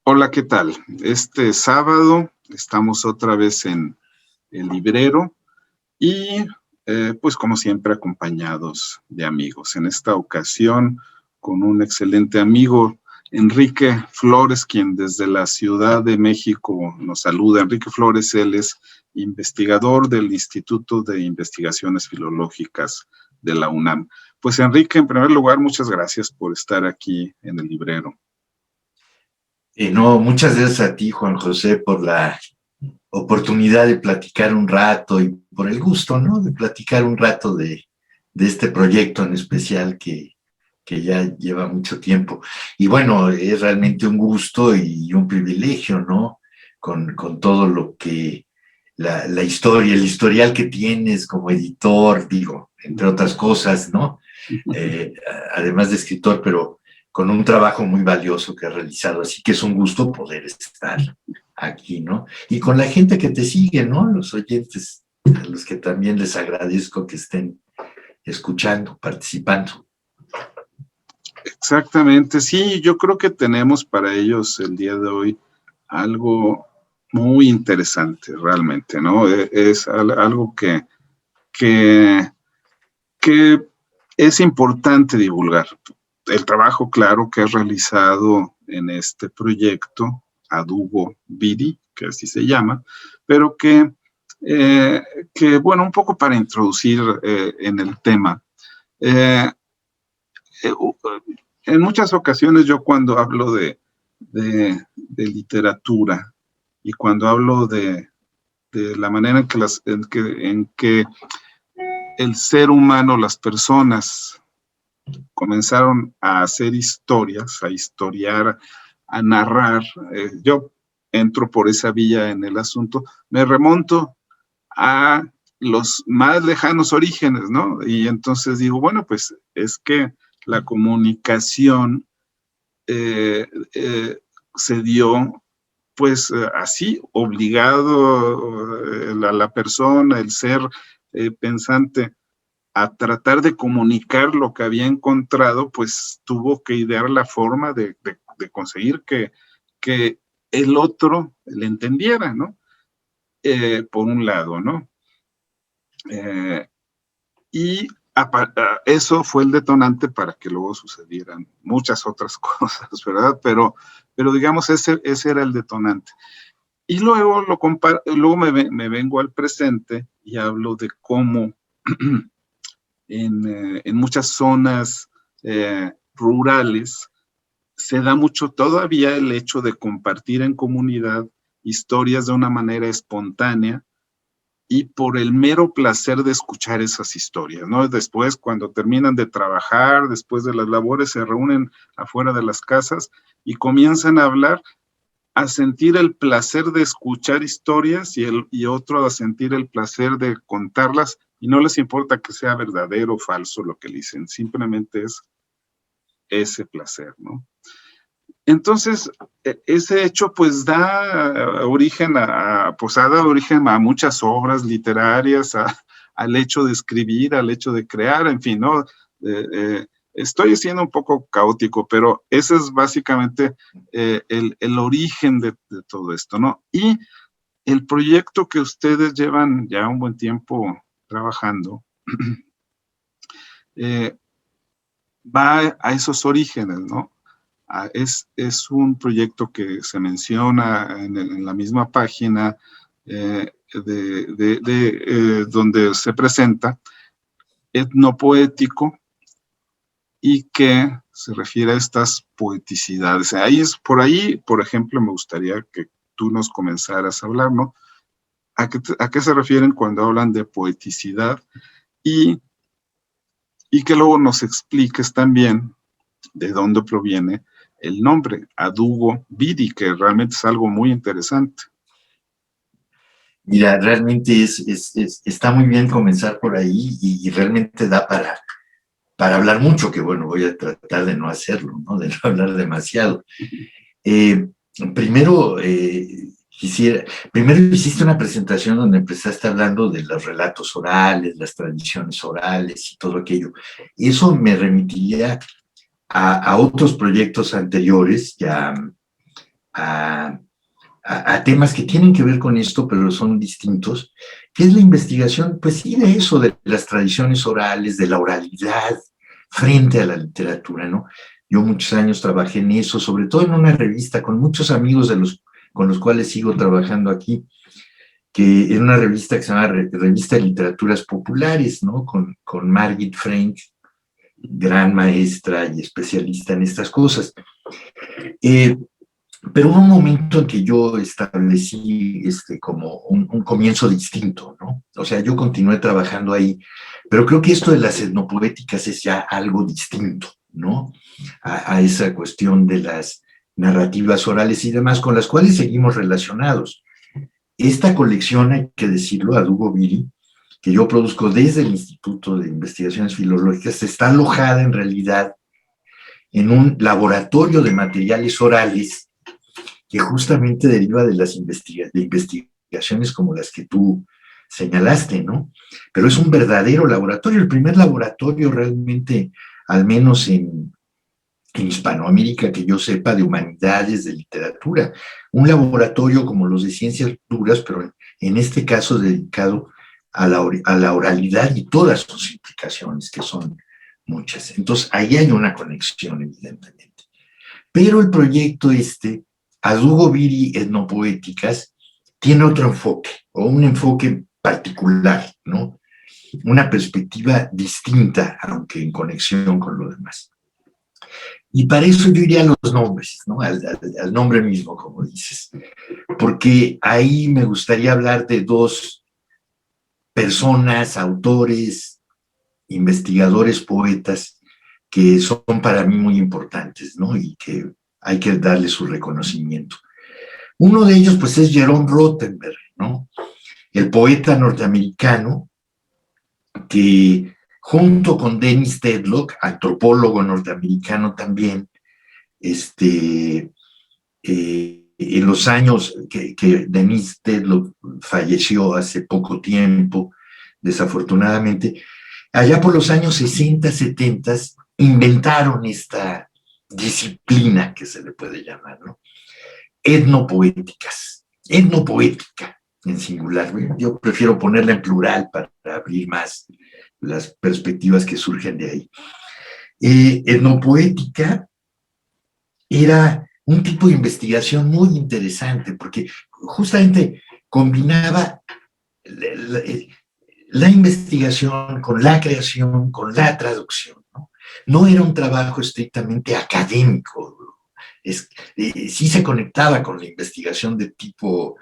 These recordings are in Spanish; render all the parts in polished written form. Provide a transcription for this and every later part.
Hola, ¿qué tal? Este sábado estamos otra vez en el librero y pues como siempre acompañados de amigos. En esta ocasión con un excelente amigo, Enrique Flores, quien desde la Ciudad de México nos saluda. Enrique Flores, él es investigador del Instituto de Investigaciones Filológicas de la UNAM. Pues Enrique, en primer lugar, muchas gracias por estar aquí en el librero. No, muchas gracias a ti, Juan José, por la oportunidad de platicar un rato y por el gusto, ¿no? De platicar un rato de este proyecto en especial que ya lleva mucho tiempo. Y bueno, es realmente un gusto y un privilegio, ¿no? Con todo lo que la historia, el historial que tienes como editor, digo, entre otras cosas, ¿no? Eh, Además de escritor, pero con un trabajo muy valioso que ha realizado. Así que es un gusto poder estar aquí, ¿no? Y con la gente que te sigue, ¿no? Los oyentes, a los que también les agradezco que estén escuchando, participando. Exactamente, sí, yo creo que tenemos para ellos el día de hoy algo muy interesante realmente, ¿no? Es algo que, que es importante divulgar. El trabajo, claro, que has realizado en este proyecto, Adubo Vidi, que así se llama, pero eh, bueno, un poco para introducir en el tema. Eh, eh, en muchas ocasiones yo cuando hablo de literatura y cuando hablo de la manera en que el ser humano, las personas comenzaron a hacer historias, a historiar, a narrar, yo entro por esa vía en el asunto, me remonto a los más lejanos orígenes, ¿no? Y entonces digo, bueno, pues es que la comunicación eh, eh, se dio pues así, obligado la persona, el ser pensante a tratar de comunicar lo que había encontrado, pues tuvo que idear la forma de conseguir que el otro le entendiera, ¿no? Por un lado, ¿no? Eh, y eso fue el detonante para que luego sucedieran muchas otras cosas, ¿verdad? Pero digamos, ese era el detonante. Y luego, luego me vengo al presente y hablo de cómo en muchas zonas rurales se da mucho todavía el hecho de compartir en comunidad historias de una manera espontánea y por el mero placer de escuchar esas historias, ¿no? Después, cuando terminan de trabajar, después de las labores, se reúnen afuera de las casas y comienzan a hablar, a sentir el placer de escuchar historias y otro a sentir el placer de contarlas y no les importa que sea verdadero o falso lo que dicen, simplemente es ese placer, ¿no? Entonces, ese hecho pues da origen pues ha dado origen a muchas obras literarias, al hecho de escribir, al hecho de crear, en fin, ¿no? Estoy siendo un poco caótico, pero ese es básicamente el origen de todo esto, ¿no? Y el proyecto que ustedes llevan ya un buen tiempo trabajando eh, va a esos orígenes, ¿no? Es un proyecto que se menciona en la misma página donde se presenta, etnopoético, y que se refiere a estas poeticidades. Por ahí, por ejemplo, me gustaría que tú nos comenzaras a hablar, ¿no? ¿A qué se refieren cuando hablan de poeticidad? Y, y que luego nos expliques también de dónde proviene el nombre, Adubo Vidi, que realmente es algo muy interesante. Mira, realmente está muy bien comenzar por ahí y realmente da para hablar mucho, que bueno, voy a tratar de no hacerlo, ¿no? De no hablar demasiado. Eh, primero, primero hiciste una presentación donde empezaste hablando de los relatos orales, las tradiciones orales y todo aquello. Eso me remitiría a otros proyectos anteriores, ya a temas que tienen que ver con esto, pero son distintos, que es la investigación, pues sí, de eso, de las tradiciones orales, de la oralidad frente a la literatura, ¿no? Yo muchos años trabajé en eso, sobre todo en una revista, con muchos amigos con los cuales sigo trabajando aquí, que era una revista que se llama Revista de Literaturas Populares, ¿no? Con Margit Frank, gran maestra y especialista en estas cosas. Pero hubo un momento en que yo establecí como un comienzo distinto, ¿no? O sea, yo continué trabajando ahí, pero creo que esto de las etnopoéticas es ya algo distinto, ¿no? A esa cuestión de las narrativas orales y demás, con las cuales seguimos relacionados. Esta colección, hay que decirlo, a Dugoviri, que yo produzco desde el Instituto de Investigaciones Filológicas, está alojada en realidad en un laboratorio de materiales orales que justamente deriva de las investigaciones como las que tú señalaste, ¿no? Pero es un verdadero laboratorio, el primer laboratorio realmente, al menos en Hispanoamérica, que yo sepa, de humanidades, de literatura. Un laboratorio como los de ciencias duras, pero en este caso dedicado a la oralidad y todas sus implicaciones, que son muchas. Entonces, ahí hay una conexión, evidentemente. Pero el proyecto a Dugoviri Etnopoéticas, tiene otro enfoque, o un enfoque particular, ¿no? Una perspectiva distinta, aunque en conexión con lo demás. Y para eso yo iría a los nombres, ¿no? Al nombre mismo, como dices. Porque ahí me gustaría hablar de dos personas, autores, investigadores, poetas, que son para mí muy importantes, ¿no? Y que hay que darle su reconocimiento. Uno de ellos, pues, es Jerome Rothenberg, ¿no? El poeta norteamericano que, junto con Dennis Tedlock, antropólogo norteamericano también, en los años que Dennis Tedlock falleció hace poco tiempo, desafortunadamente, allá por los años 60, 70, inventaron esta disciplina que se le puede llamar, ¿no? Etnopoéticas, etnopoética en singular. Yo prefiero ponerla en plural para abrir más las perspectivas que surgen de ahí. Etnopoética era un tipo de investigación muy interesante porque justamente combinaba la investigación con la creación, con la traducción, ¿no? No era un trabajo estrictamente académico, sí se conectaba con la investigación de tipo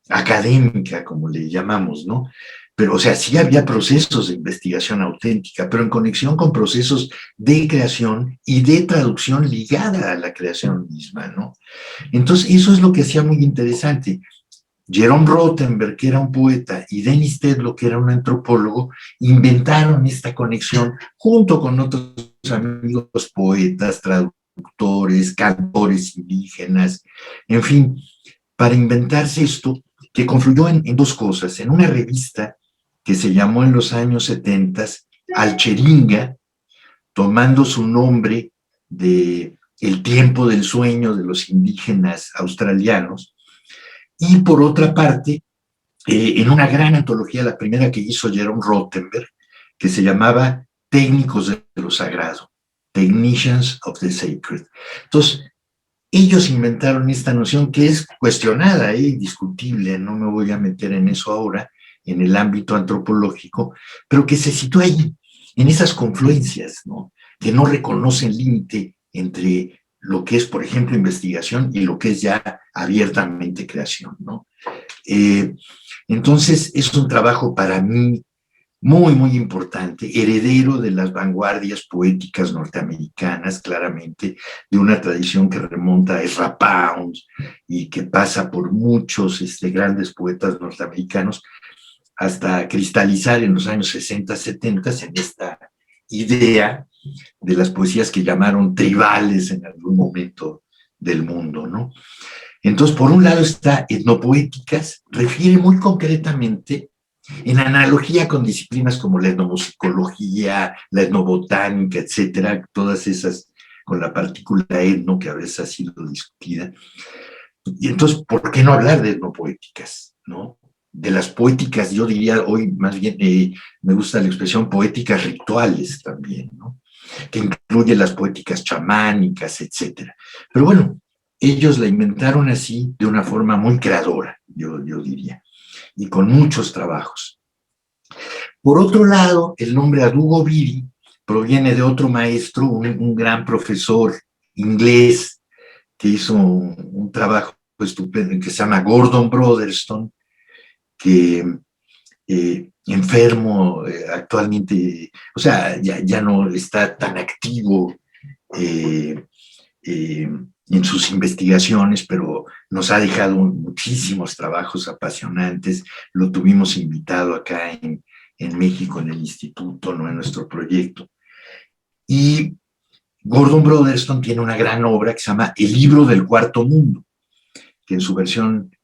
académica, como le llamamos, ¿no? Pero, o sea, sí había procesos de investigación auténtica, pero en conexión con procesos de creación y de traducción ligada a la creación misma, ¿no? Entonces, eso es lo que hacía muy interesante. Jerome Rothenberg, que era un poeta, y Dennis Tedlock, que era un antropólogo, inventaron esta conexión junto con otros amigos poetas, traductores, cantores indígenas, en fin, para inventarse esto que confluyó en dos cosas. En una revista que se llamó en los años 70 Alcheringa, tomando su nombre de El tiempo del sueño de los indígenas australianos, y por otra parte, en una gran antología, la primera que hizo Jerome Rothenberg, que se llamaba Técnicos de lo Sagrado, Technicians of the Sacred. Entonces, ellos inventaron esta noción que es cuestionada y discutible, no me voy a meter en eso ahora, en el ámbito antropológico, pero que se sitúa ahí, en esas confluencias, ¿no? Que no reconocen límite entre lo que es, por ejemplo, investigación y lo que es ya abiertamente creación, ¿no? Entonces, es un trabajo para mí muy, muy importante, heredero de las vanguardias poéticas norteamericanas, claramente, de una tradición que remonta a Ezra Pound y que pasa por muchos grandes poetas norteamericanos, hasta cristalizar en los años 60, 70 en esta idea de las poesías que llamaron tribales en algún momento del mundo, ¿no? Entonces, por un lado está etnopoéticas, refiere muy concretamente, en analogía con disciplinas como la etnomusicología, la etnobotánica, etcétera, todas esas con la partícula etno, que a veces ha sido discutida. Y entonces, ¿por qué no hablar de etnopoéticas, no? De las poéticas, yo diría hoy más bien, me gusta la expresión poéticas rituales también, ¿no? Que incluye las poéticas chamánicas, etcétera. Pero bueno, ellos la inventaron así de una forma muy creadora, yo diría, y con muchos trabajos. Por otro lado, el nombre Adugo Biri proviene de otro maestro, un gran profesor inglés que hizo un trabajo estupendo que se llama Gordon Brotherston, que enfermo actualmente, o sea, ya no está tan activo en sus investigaciones, pero nos ha dejado muchísimos trabajos apasionantes. Lo tuvimos invitado acá en México, en el instituto, ¿no? En nuestro proyecto. Y Gordon Brotherston tiene una gran obra que se llama El libro del cuarto mundo, que en su versión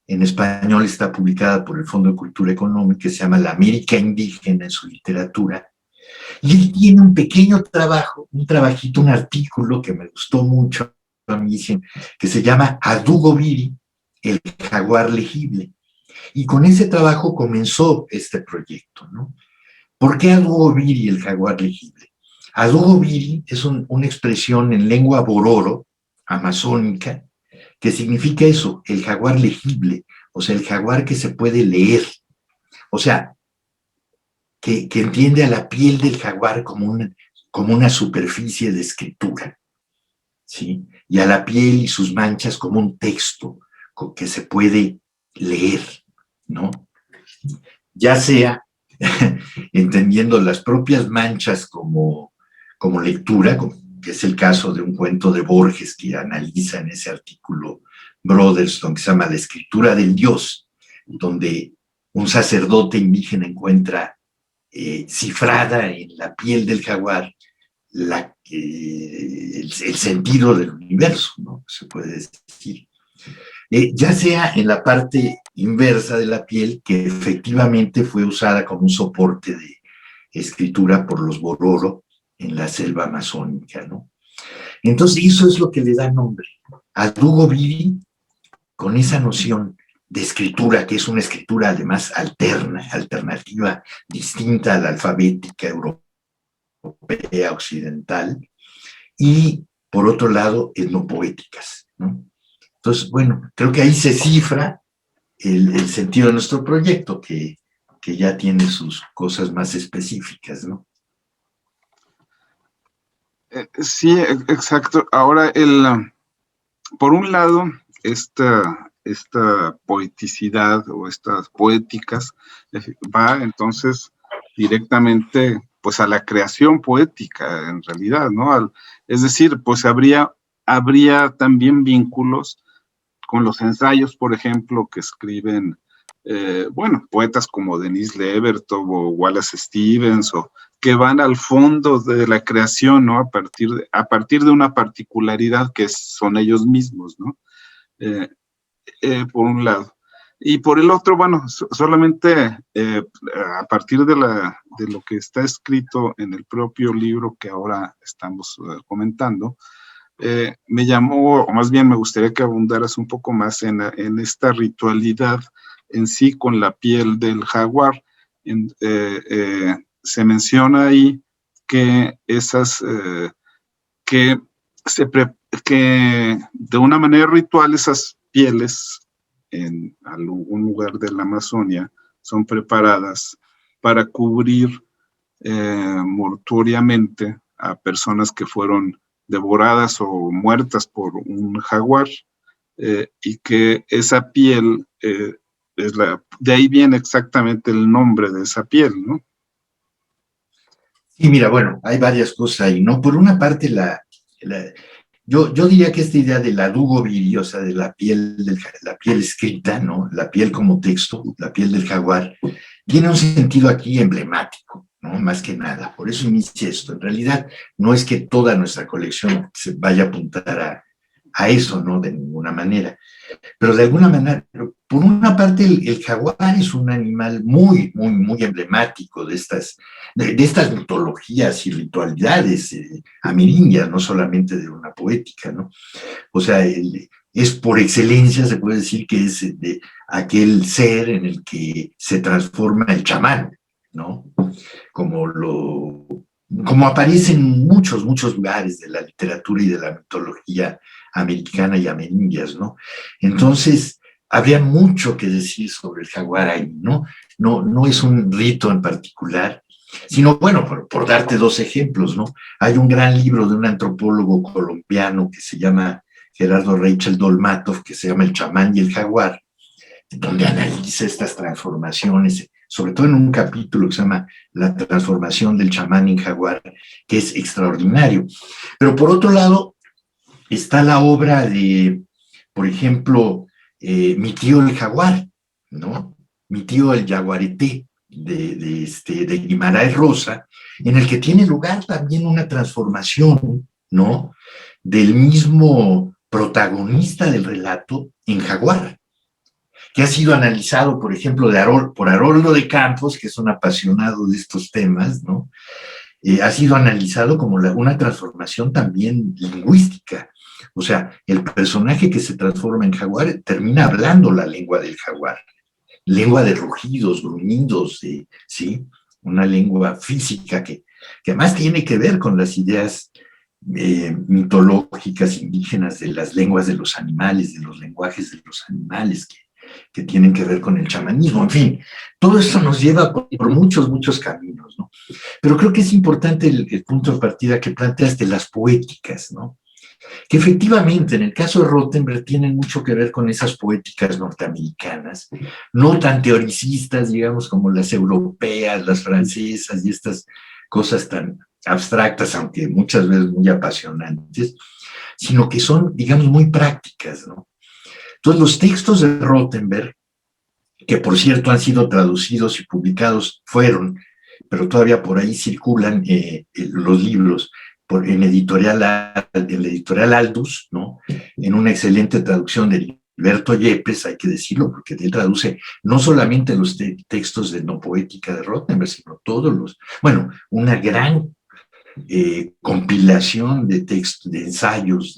en español está publicada por el Fondo de Cultura Económica, que se llama La América Indígena en su literatura. Y él tiene un pequeño trabajo, un trabajito, un artículo que me gustó mucho a mí, que se llama Adugo Biri, el jaguar legible. Y con ese trabajo comenzó este proyecto, ¿no? ¿Por qué Adugo Biri, el jaguar legible? Adugo Biri es una expresión en lengua bororo, amazónica, que significa eso, el jaguar legible, o sea, el jaguar que se puede leer, o sea, que entiende a la piel del jaguar como una superficie de escritura, ¿sí? Y a la piel y sus manchas como un texto que se puede leer, ¿no? Ya sea entendiendo las propias manchas como lectura, que es el caso de un cuento de Borges que analiza en ese artículo Brotherston, que se llama La escritura del Dios, donde un sacerdote indígena encuentra cifrada en la piel del jaguar el sentido del universo, ¿no? Se puede decir. Ya sea en la parte inversa de la piel, que efectivamente fue usada como un soporte de escritura por los Bororo en la selva amazónica, ¿no? Entonces, eso es lo que le da nombre a Adugo Biri, con esa noción de escritura, que es una escritura además alternativa, distinta a la alfabética europea occidental, y por otro lado, etnopoéticas, ¿no? Entonces, bueno, creo que ahí se cifra el sentido de nuestro proyecto, que ya tiene sus cosas más específicas, ¿no? Sí, exacto. Ahora, por un lado, esta poeticidad o estas poéticas va entonces directamente pues a la creación poética en realidad, ¿no? Es decir, pues habría también vínculos con los ensayos, por ejemplo, que escriben, bueno, poetas como Denise Levertov o Wallace Stevens, o que van al fondo de la creación, ¿no? A partir de una particularidad que son ellos mismos, ¿no? Por un lado. Y por el otro, bueno, solamente a partir de lo que está escrito en el propio libro que ahora estamos comentando, me llamó, o más bien me gustaría que abundaras un poco más en esta ritualidad en sí con la piel del jaguar. Se menciona ahí que que de una manera ritual esas pieles en algún lugar de la Amazonia son preparadas para cubrir mortuoriamente a personas que fueron devoradas o muertas por un jaguar, y que esa piel de ahí viene exactamente el nombre de esa piel, ¿no? Sí, mira, bueno, hay varias cosas ahí, ¿no? Por una parte, yo diría que esta idea del Adugo Biri, o sea, de la piel escrita, ¿no? La piel como texto, la piel del jaguar, tiene un sentido aquí emblemático, ¿no? Más que nada. Por eso inicia esto. En realidad, no es que toda nuestra colección se vaya a apuntar a eso, ¿no? De ninguna manera. Pero de alguna manera, por una parte, el jaguar es un animal muy, muy, muy emblemático de estas mitologías y ritualidades amerindias, no solamente de una poética, ¿no? O sea, es por excelencia, se puede decir que es de aquel ser en el que se transforma el chamán, ¿no? Como aparece en muchos, muchos lugares de la literatura y de la mitología americana y amerindias, ¿no? Entonces, habría mucho que decir sobre el jaguar ahí, ¿no? No es un rito en particular, sino, bueno, por darte dos ejemplos, ¿no? Hay un gran libro de un antropólogo colombiano que se llama Gerardo Rachel Dolmatov, que se llama El chamán y el jaguar, donde analiza estas transformaciones, sobre todo en un capítulo que se llama La transformación del chamán en jaguar, que es extraordinario. Pero por otro lado, está la obra de, por ejemplo, Mi tío el jaguar, ¿no? Mi tío el jaguarete, de Guimarães Rosa, en el que tiene lugar también una transformación, ¿no? Del mismo protagonista del relato en jaguar, que ha sido analizado, por ejemplo, por Haroldo de Campos, que es un apasionado de estos temas, ¿no? Ha sido analizado como una transformación también lingüística. O sea, el personaje que se transforma en jaguar termina hablando la lengua del jaguar, lengua de rugidos, gruñidos, ¿sí? Una lengua física que además tiene que ver con las ideas mitológicas indígenas de las lenguas de los animales, de los lenguajes de los animales que tienen que ver con el chamanismo. En fin, todo esto nos lleva por muchos, muchos caminos, ¿no? Pero creo que es importante el punto de partida que planteas de las poéticas, ¿no? Que efectivamente en el caso de Rothenberg tienen mucho que ver con esas poéticas norteamericanas, no tan teoricistas, digamos, como las europeas, las francesas y estas cosas tan abstractas, aunque muchas veces muy apasionantes, sino que son, digamos, muy prácticas, ¿no? Entonces, los textos de Rothenberg, que por cierto han sido traducidos y publicados, pero todavía por ahí circulan los libros en la editorial Aldus, ¿no? En una excelente traducción de Heriberto Yepes, hay que decirlo, porque él traduce no solamente los textos de no poética de Rothenberg, sino una gran compilación de textos, de ensayos,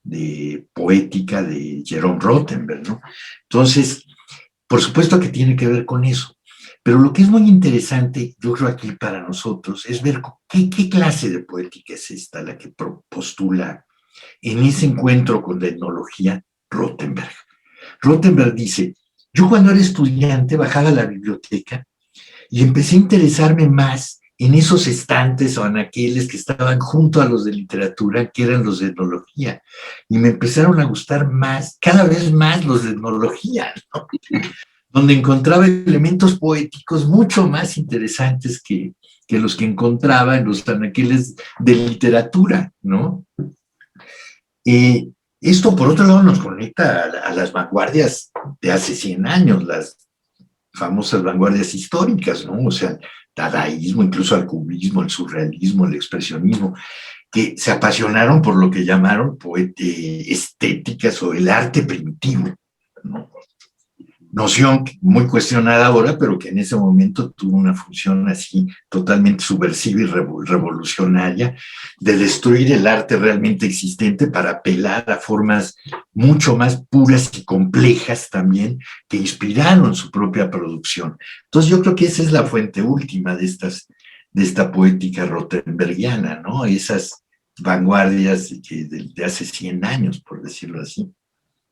de poética de Jerome Rothenberg, ¿no? Entonces, por supuesto que tiene que ver con eso. Pero lo que es muy interesante, yo creo aquí para nosotros, es ver qué clase de poética es esta la que postula en ese encuentro con la etnología Rothenberg. Rothenberg dice, yo cuando era estudiante bajaba a la biblioteca y empecé a interesarme más en esos estantes o anaqueles que estaban junto a los de literatura, que eran los de etnología, y me empezaron a gustar más, cada vez más los de etnología, ¿no? Donde encontraba elementos poéticos mucho más interesantes que los que encontraba en los anaqueles de literatura, ¿no? Esto, por otro lado, nos conecta a las vanguardias de hace 100 años, las famosas vanguardias históricas, ¿no? O sea, el dadaísmo, incluso el cubismo, el surrealismo, el expresionismo, que se apasionaron por lo que llamaron estéticas o el arte primitivo, ¿no? Noción muy cuestionada ahora, pero que en ese momento tuvo una función así totalmente subversiva y revolucionaria de destruir el arte realmente existente para apelar a formas mucho más puras y complejas también que inspiraron su propia producción. Entonces yo creo que esa es la fuente última de esta poética rothenbergiana, ¿no? Esas vanguardias de hace 100 años, por decirlo así.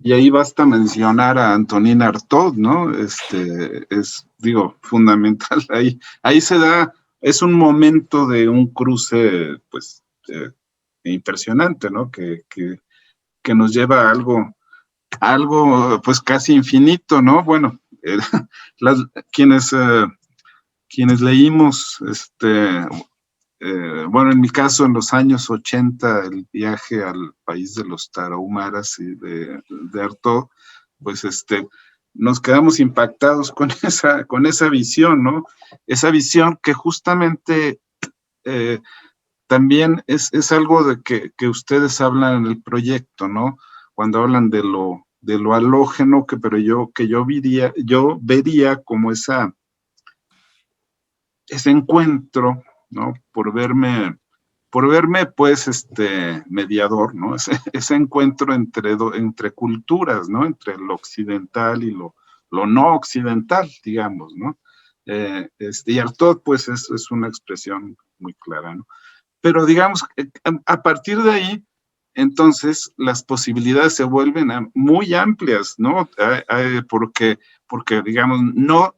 Y ahí basta mencionar a Antonin Artaud, ¿no? Digo, fundamental. Ahí se da, es un momento de un cruce, pues, impresionante, ¿no? Que nos lleva a algo, pues, casi infinito, ¿no? Bueno, quienes leímos, bueno, en mi caso, en los años 80, el viaje al país de los tarahumaras y de Artaud, pues nos quedamos impactados con esa visión, ¿no? Esa visión que justamente también es algo de que ustedes hablan en el proyecto, ¿no? Cuando hablan de lo halógeno, pero yo vería como ese encuentro, ¿no? Por verme, pues, mediador, ¿no? Ese encuentro entre culturas, ¿no? Entre lo occidental y lo no occidental, digamos, ¿no? Y Artaud, pues, es una expresión muy clara, ¿no? Pero, digamos, a partir de ahí, entonces, las posibilidades se vuelven muy amplias, ¿no? Porque, digamos, no,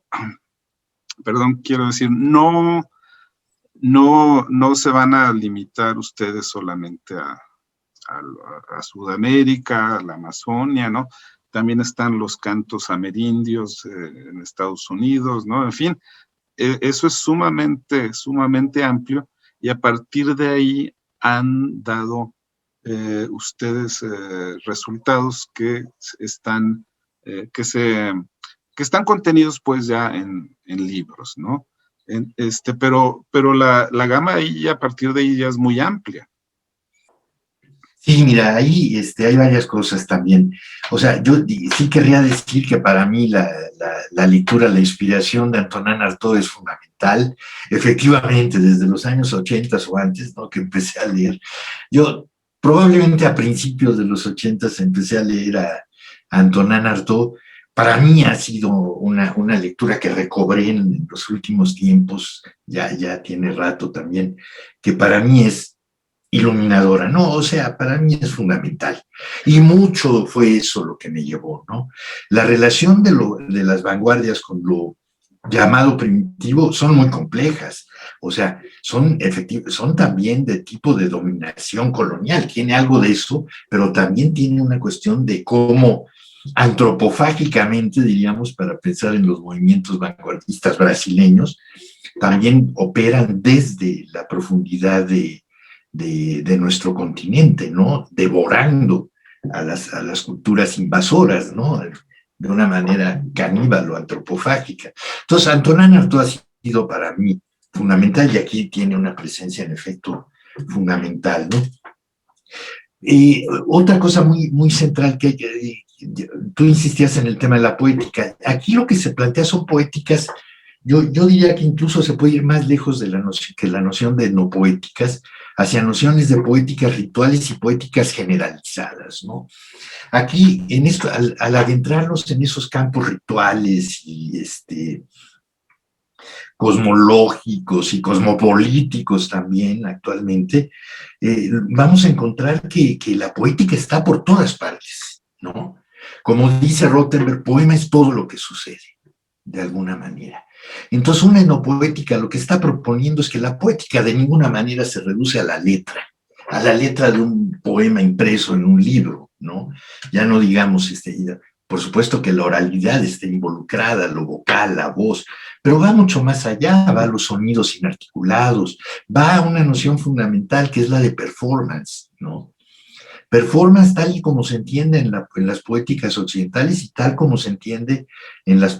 perdón, quiero decir, no se van a limitar ustedes solamente a Sudamérica, a la Amazonia, ¿no? También están los cantos amerindios en Estados Unidos, ¿no? En fin, eso es sumamente amplio, y a partir de ahí han dado ustedes resultados que están contenidos pues ya en libros, ¿no? Pero la gama ahí, a partir de ahí ya es muy amplia. Sí, mira, ahí hay varias cosas también. O sea, yo sí querría decir que para mí la lectura, la inspiración de Antonin Artaud es fundamental. Efectivamente, desde los años 80 o antes, ¿no? Que empecé a leer. Yo probablemente a principios de los 80 empecé a leer a Antonin Artaud. Para mí ha sido una lectura que recobré en los últimos tiempos, ya tiene rato también, que para mí es iluminadora, ¿no? O sea, para mí es fundamental. Y mucho fue eso lo que me llevó, ¿no? La relación de las vanguardias con lo llamado primitivo son muy complejas. O sea, son también de tipo de dominación colonial. Tiene algo de eso, pero también tiene una cuestión de cómo antropofágicamente, diríamos, para pensar en los movimientos vanguardistas brasileños, también operan desde la profundidad de nuestro continente, ¿no? Devorando a las culturas invasoras, ¿no? De una manera caníbal o antropofágica. Entonces, Antonin Artaud ha sido para mí fundamental, y aquí tiene una presencia en efecto fundamental, ¿no? Y otra cosa muy central tú insistías en el tema de la poética. Aquí lo que se plantea son poéticas. Yo diría que incluso se puede ir más lejos de la noción de no poéticas, hacia nociones de poéticas rituales y poéticas generalizadas, ¿no? Aquí, en esto, al adentrarnos en esos campos rituales y cosmológicos y cosmopolíticos también actualmente, vamos a encontrar que la poética está por todas partes, ¿no? Como dice Rothenberg, poema es todo lo que sucede, de alguna manera. Entonces, una enopoética lo que está proponiendo es que la poética de ninguna manera se reduce a la letra de un poema impreso en un libro, ¿no? Ya no digamos, por supuesto que la oralidad está involucrada, lo vocal, la voz, pero va mucho más allá, va a los sonidos inarticulados, va a una noción fundamental que es la de performance, ¿no? Performance tal y como se entiende en las poéticas occidentales y tal como se entiende en las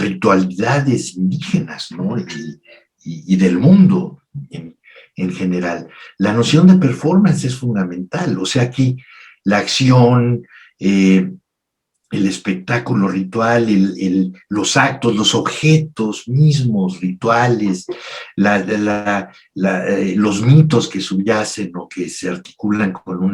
ritualidades indígenas, ¿no? Y del mundo en general. La noción de performance es fundamental, o sea que la acción, el espectáculo ritual, los actos, los objetos mismos rituales, los mitos que subyacen o que se articulan con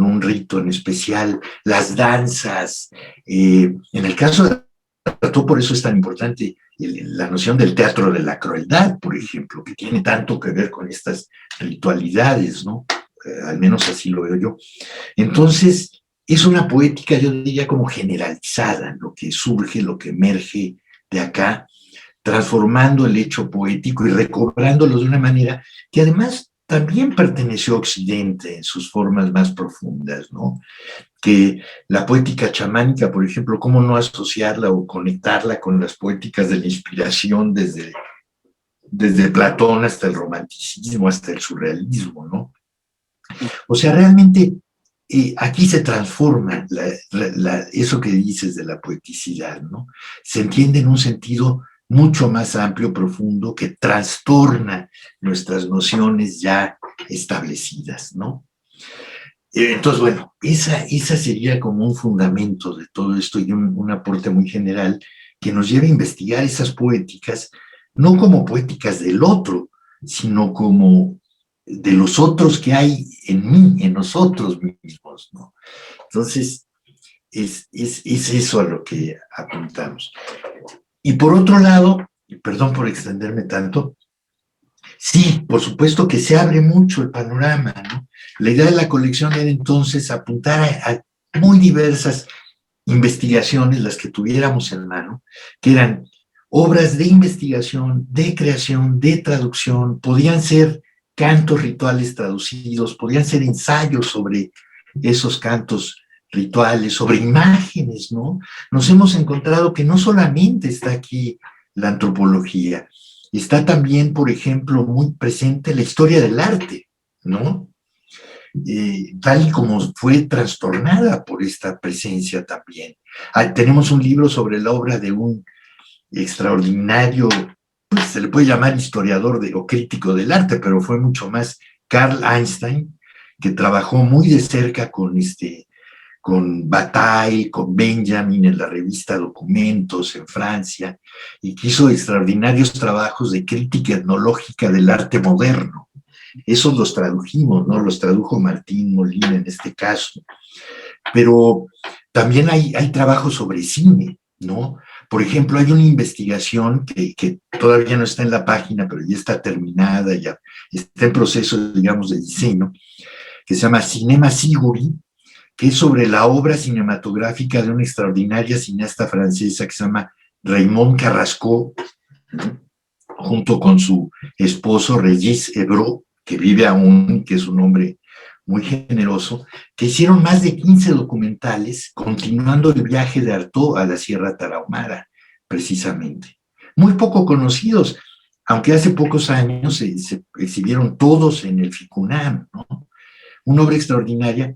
un rito en especial, las danzas. En el caso de Artaud, por eso es tan importante la noción del teatro de la crueldad, por ejemplo, que tiene tanto que ver con estas ritualidades, ¿no? Al menos así lo veo yo. Entonces, es una poética, yo diría, como generalizada, lo que surge, lo que emerge de acá, transformando el hecho poético y recobrándolo de una manera que además también perteneció a Occidente en sus formas más profundas, ¿no? Que la poética chamánica, por ejemplo, cómo no asociarla o conectarla con las poéticas de la inspiración desde Platón hasta el romanticismo, hasta el surrealismo, ¿no? O sea, realmente aquí se transforma eso que dices de la poeticidad, ¿no? Se entiende en un sentido mucho más amplio, profundo, que trastorna nuestras nociones ya establecidas, ¿no? Entonces, bueno, esa sería como un fundamento de todo esto y un aporte muy general que nos lleva a investigar esas poéticas, no como poéticas del otro, sino como de los otros que hay en mí, en nosotros mismos, ¿no? Entonces, es eso a lo que apuntamos. Y por otro lado, perdón por extenderme tanto, sí, por supuesto que se abre mucho el panorama, ¿no? La idea de la colección era entonces apuntar a muy diversas investigaciones, las que tuviéramos en mano, que eran obras de investigación, de creación, de traducción, podían ser cantos rituales traducidos, podían ser ensayos sobre esos cantos rituales, sobre imágenes, ¿no? Nos hemos encontrado que no solamente está aquí la antropología, está también, por ejemplo, muy presente la historia del arte, ¿no? Tal y como fue trastornada por esta presencia también. Tenemos un libro sobre la obra de un extraordinario, pues se le puede llamar historiador o crítico del arte, pero fue mucho más Carl Einstein, que trabajó muy de cerca con Bataille, con Benjamin en la revista Documentos en Francia, y que hizo extraordinarios trabajos de crítica etnológica del arte moderno. Esos los tradujimos, ¿no? Los tradujo Martín Molina en este caso. Pero también hay trabajos sobre cine, ¿no? Por ejemplo, hay una investigación que todavía no está en la página, pero ya está terminada, ya está en proceso, digamos, de diseño, que se llama Cinema Siguri, que es sobre la obra cinematográfica de una extraordinaria cineasta francesa que se llama Raymond Carrasco, ¿no? Junto con su esposo Régis Hebreau, que vive aún, que es un hombre muy generoso, que hicieron más de 15 documentales continuando el viaje de Artaud a la Sierra Tarahumara, precisamente. Muy poco conocidos, aunque hace pocos años se exhibieron todos en el FICUNAM, ¿no? Una obra extraordinaria.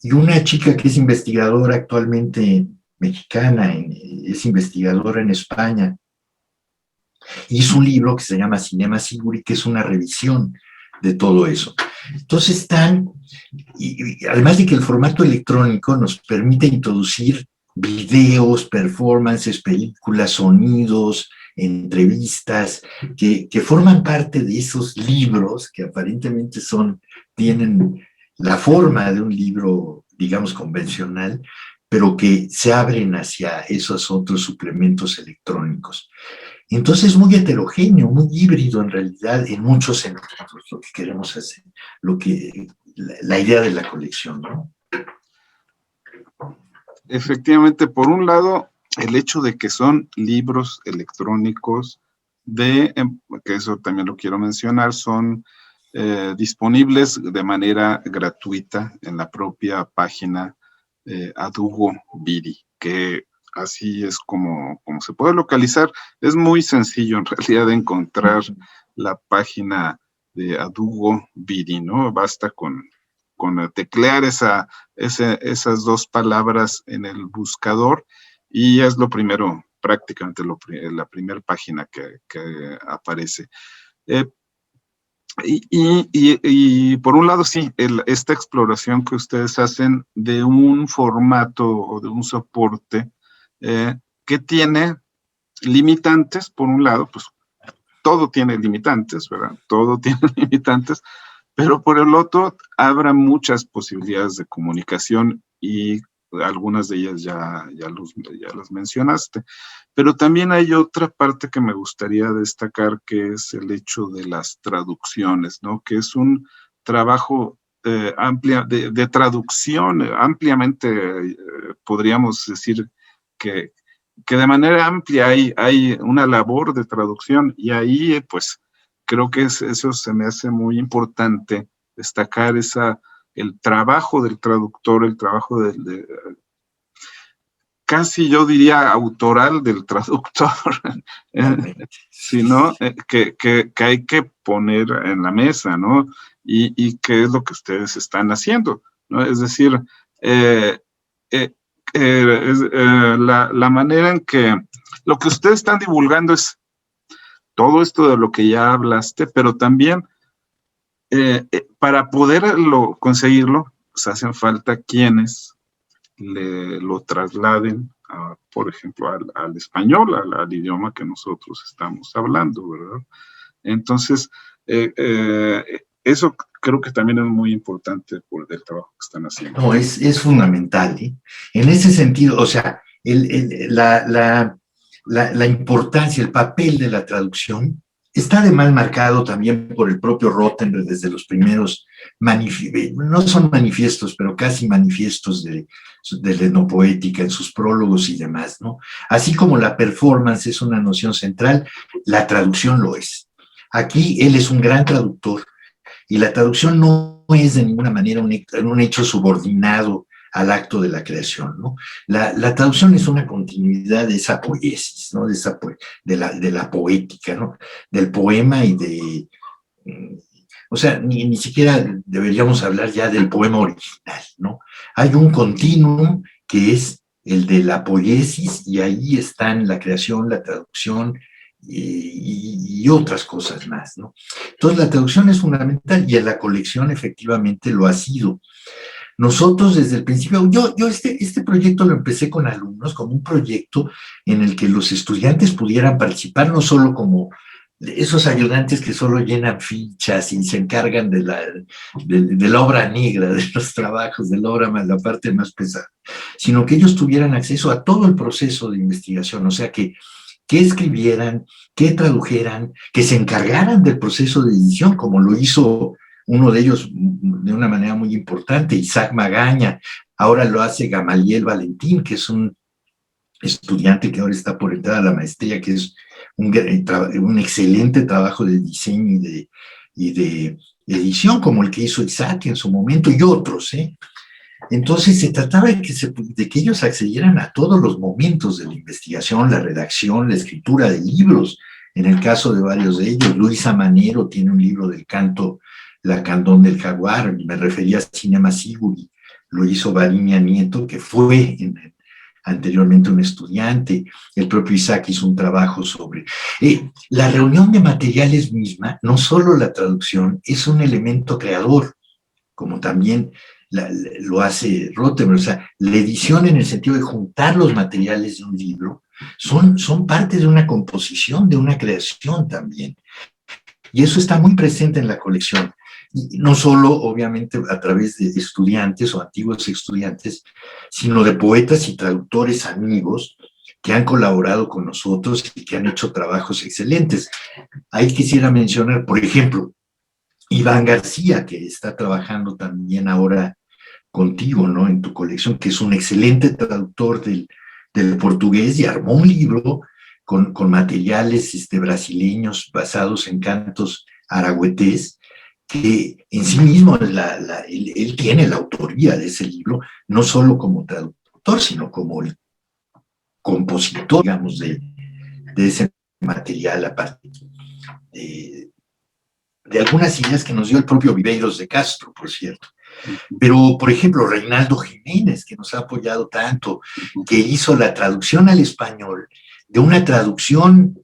Y una chica que es investigadora actualmente mexicana, es investigadora en España, hizo un libro que se llama Cinema Siguri, que es una revisión de todo eso. Entonces y además de que el formato electrónico nos permite introducir videos, performances, películas, sonidos, entrevistas, que forman parte de esos libros que aparentemente tienen la forma de un libro, digamos, convencional, pero que se abren hacia esos otros suplementos electrónicos. Entonces es muy heterogéneo, muy híbrido en realidad, en muchos sentidos, lo que queremos hacer, la idea de la colección, ¿no? Efectivamente, por un lado, el hecho de que son libros electrónicos, que eso también lo quiero mencionar, son disponibles de manera gratuita en la propia página Adugo Biri, que así es como se puede localizar. Es muy sencillo en realidad de encontrar la página de Adugo Biri, ¿no? Basta con teclear esas dos palabras en el buscador y es lo primero, prácticamente la primera página que aparece. Y por un lado, sí, esta exploración que ustedes hacen de un formato o de un soporte que tiene limitantes, por un lado, pues todo tiene limitantes, ¿verdad? Todo tiene limitantes, pero por el otro, habrá muchas posibilidades de comunicación y algunas de ellas ya las mencionaste. Pero también hay otra parte que me gustaría destacar, que es el hecho de las traducciones, ¿no? Que es un trabajo de traducción, ampliamente podríamos decir que de manera amplia hay una labor de traducción y ahí pues creo que eso se me hace muy importante destacar el trabajo del traductor, el trabajo casi yo diría autoral del traductor, sino que hay que poner en la mesa, ¿no? Y qué es lo que ustedes están haciendo, ¿no? Es decir, la manera en que lo que ustedes están divulgando es todo esto de lo que ya hablaste, pero también para poderlo conseguirlo, pues hacen falta quienes lo trasladen, por ejemplo, al español, al idioma que nosotros estamos hablando, ¿verdad? Entonces, eso creo que también es muy importante por el trabajo que están haciendo. No, es fundamental, ¿eh? En ese sentido, o sea, la importancia, el papel de la traducción está además marcado también por el propio Rothenberg desde los primeros, no son manifiestos, pero casi manifiestos de la etnopoética en sus prólogos y demás, ¿no? Así como la performance es una noción central, la traducción lo es. Aquí él es un gran traductor y la traducción no es de ninguna manera un hecho subordinado al acto de la creación, ¿no? La traducción es una continuidad de esa poiesis, ¿no? De la poética, ¿no? Del poema y de... O sea, ni siquiera deberíamos hablar ya del poema original, ¿no? Hay un continuum que es el de la poiesis y ahí están la creación, la traducción y otras cosas más, ¿no? Entonces la traducción es fundamental y en la colección efectivamente lo ha sido. Nosotros desde el principio, yo este proyecto lo empecé con alumnos, como un proyecto en el que los estudiantes pudieran participar, no solo como esos ayudantes que solo llenan fichas y se encargan de la obra negra, de los trabajos, de la obra más, la parte más pesada, sino que ellos tuvieran acceso a todo el proceso de investigación, o sea que escribieran, que tradujeran, que se encargaran del proceso de edición, como lo hizo uno de ellos de una manera muy importante, Isaac Magaña, ahora lo hace Gamaliel Valentín, que es un estudiante que ahora está por entrar a la maestría, que es un excelente trabajo de diseño y de edición, como el que hizo Isaac en su momento, y otros, ¿eh? Entonces se trataba de que ellos accedieran a todos los momentos de la investigación, la redacción, la escritura de libros. En el caso de varios de ellos, Luisa Manero tiene un libro del canto La Candón del Jaguar, me refería a Cinema Siguri, lo hizo Varinia Nieto, que fue anteriormente un estudiante, el propio Isaac hizo un trabajo sobre... la reunión de materiales misma, no solo la traducción, es un elemento creador, como también lo hace Rothenberg, o sea, la edición en el sentido de juntar los materiales de un libro son parte de una composición, de una creación también. Y eso está muy presente en la colección. Y no solo, obviamente, a través de estudiantes o antiguos estudiantes, sino de poetas y traductores amigos que han colaborado con nosotros y que han hecho trabajos excelentes. Ahí quisiera mencionar, por ejemplo, Iván García, que está trabajando también ahora contigo, ¿no? En tu colección, que es un excelente traductor del portugués y armó un libro con materiales brasileños basados en cantos aragüetés, que en sí mismo él tiene la autoría de ese libro, no solo como traductor, sino como el compositor, digamos, de ese material, aparte de algunas ideas que nos dio el propio Viveiros de Castro, por cierto. Pero, por ejemplo, Reinaldo Jiménez, que nos ha apoyado tanto, que hizo la traducción al español, de una traducción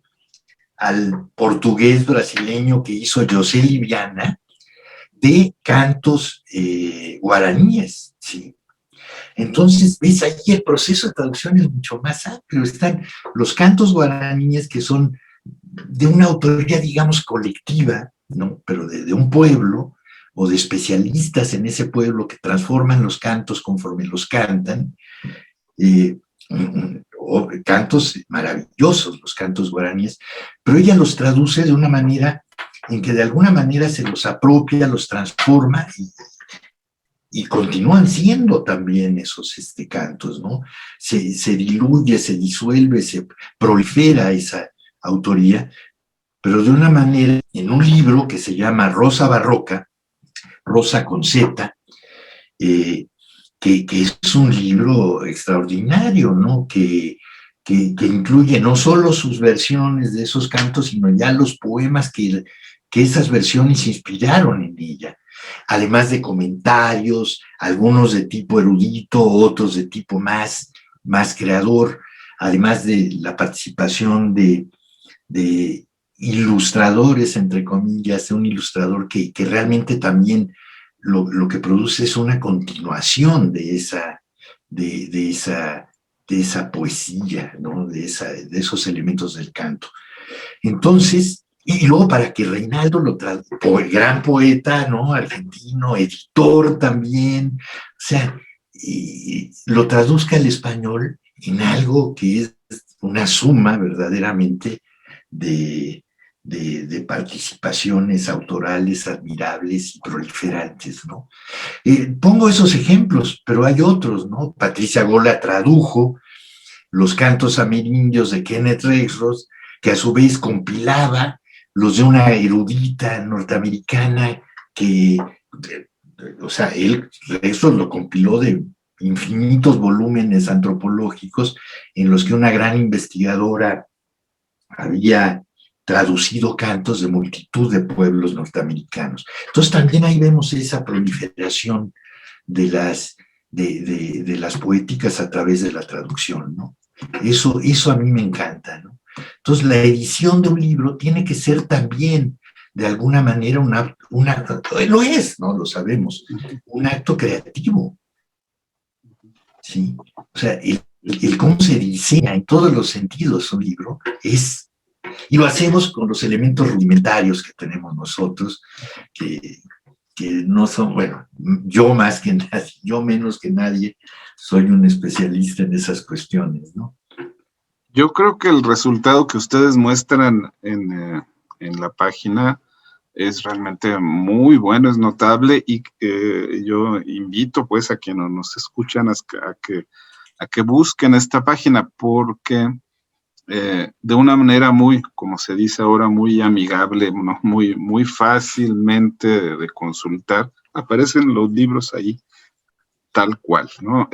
al portugués brasileño que hizo José Liviana, de cantos guaraníes, ¿sí? Entonces, ves, ahí el proceso de traducción es mucho más amplio. Están los cantos guaraníes que son de una autoría, digamos, colectiva, ¿no? Pero de un pueblo o de especialistas en ese pueblo que transforman los cantos conforme los cantan, cantos maravillosos, los cantos guaraníes, pero ella los traduce de una manera en que de alguna manera se los apropia, los transforma y continúan siendo también esos cantos, ¿no? Se diluye, se disuelve, se prolifera esa autoría, pero de una manera, en un libro que se llama Rosa Barroca, Rosa con Z, que es un libro extraordinario, ¿no? Que incluye no solo sus versiones de esos cantos, sino ya los poemas que esas versiones inspiraron en ella, además de comentarios, algunos de tipo erudito, otros de tipo más creador, además de la participación de ilustradores, entre comillas, de un ilustrador que realmente también lo que produce es una continuación de esa poesía, ¿no? De esos elementos del canto. Entonces, y luego para que Reinaldo el gran poeta, ¿no? Argentino, editor también, o sea, y lo traduzca al español en algo que es una suma verdaderamente de participaciones autorales admirables y proliferantes, ¿no? Pongo esos ejemplos, pero hay otros, ¿no? Patricia Gola tradujo los cantos amerindios de Kenneth Rexroth, que a su vez compilaba los de una erudita norteamericana que, o sea, Rexroth lo compiló de infinitos volúmenes antropológicos en los que una gran investigadora había traducido cantos de multitud de pueblos norteamericanos. Entonces también ahí vemos esa proliferación de las poéticas a través de la traducción, ¿no? Eso a mí me encanta, ¿no? Entonces la edición de un libro tiene que ser también, de alguna manera, lo es, ¿no? Lo sabemos, un acto creativo, ¿sí? O sea, el cómo se diseña en todos los sentidos un libro es. Y lo hacemos con los elementos rudimentarios que tenemos nosotros, que no son, bueno, yo más que nadie, yo menos que nadie, soy un especialista en esas cuestiones, ¿no? Yo creo que el resultado que ustedes muestran en la página es realmente muy bueno, es notable, y yo invito pues a quienes nos escuchan a que busquen esta página, porque de una manera muy, como se dice ahora, muy amigable, ¿no? Muy fácilmente de consultar, aparecen los libros ahí tal cual, ¿no?